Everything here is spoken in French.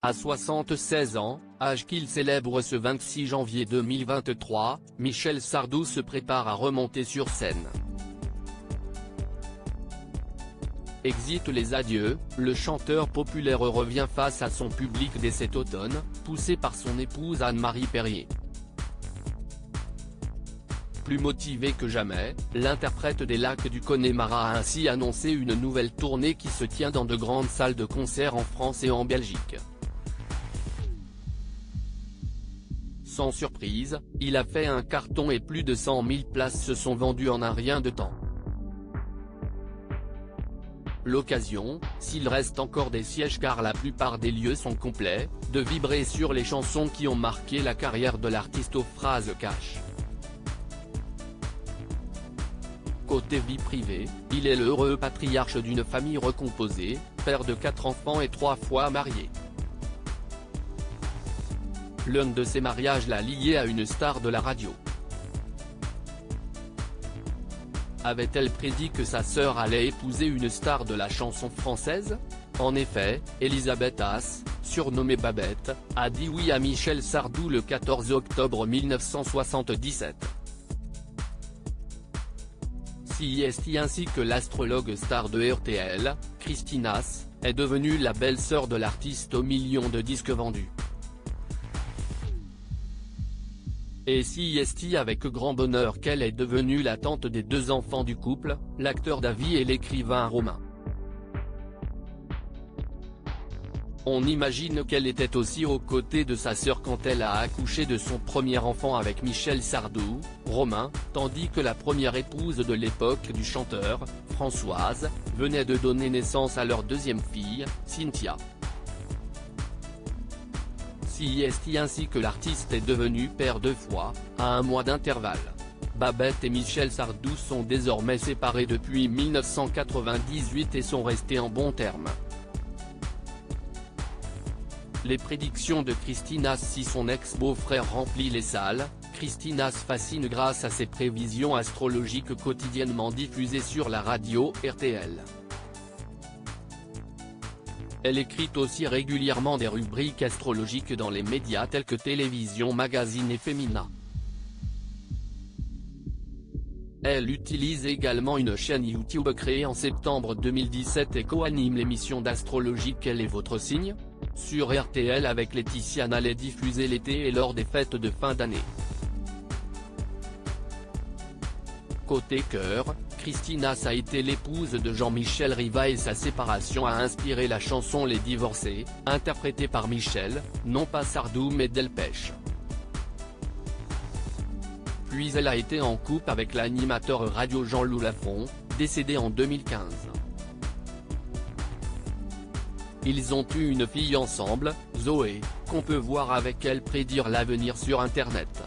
À 76 ans, âge qu'il célèbre ce 26 janvier 2023, Michel Sardou se prépare à remonter sur scène. Exit les adieux, le chanteur populaire revient face à son public dès cet automne, poussé par son épouse Anne-Marie Perrier. Plus motivé que jamais, l'interprète des Lacs du Connemara a ainsi annoncé une nouvelle tournée qui se tient dans de grandes salles de concert en France et en Belgique. Sans surprise, il a fait un carton et plus de 100 000 places se sont vendues en un rien de temps. L'occasion, s'il reste encore des sièges car la plupart des lieux sont complets, de vibrer sur les chansons qui ont marqué la carrière de l'artiste aux phrases cash. Côté vie privée, il est l'heureux patriarche d'une famille recomposée, père de 4 enfants et 3 fois marié. L'un de ses mariages l'a lié à une star de la radio. Avait-elle prédit que sa sœur allait épouser une star de la chanson française? En effet, Elisabeth Haas, surnommée Babette, a dit oui à Michel Sardou le 14 octobre 1977. CIST ainsi que l'astrologue star de RTL, Christine Haas, est devenue la belle-sœur de l'artiste aux millions de disques vendus. Et CIST avec grand bonheur qu'elle est devenue la tante des 2 enfants du couple, l'acteur Davy et l'écrivain Romain. On imagine qu'elle était aussi aux côtés de sa sœur quand elle a accouché de son premier enfant avec Michel Sardou, Romain, tandis que la première épouse de l'époque du chanteur, Françoise, venait de donner naissance à leur 2e fille, Cynthia. CIST ainsi que l'artiste est devenu père 2 fois, à 1 mois d'intervalle. Babette et Michel Sardou sont désormais séparés depuis 1998 et sont restés en bons termes. Les prédictions de Christine Haas si son ex-beau-frère remplit les salles, Christine Haas fascine grâce à ses prévisions astrologiques quotidiennement diffusées sur la radio RTL. Elle écrit aussi régulièrement des rubriques astrologiques dans les médias tels que Télévision Magazine et Femina. Elle utilise également une chaîne YouTube créée en septembre 2017 et co-anime l'émission d'astrologie Quel est votre signe? Sur RTL avec Laetitia Nallet diffusée l'été et lors des fêtes de fin d'année. Côté cœur, Christine Haas a été l'épouse de Jean-Michel Riva et sa séparation a inspiré la chanson Les Divorcés, interprétée par Michel, non pas Sardou mais Delpech. Puis elle a été en couple avec l'animateur radio Jean-Loup Lafont, décédé en 2015. Ils ont eu une fille ensemble, Zoé, qu'on peut voir avec elle prédire l'avenir sur Internet.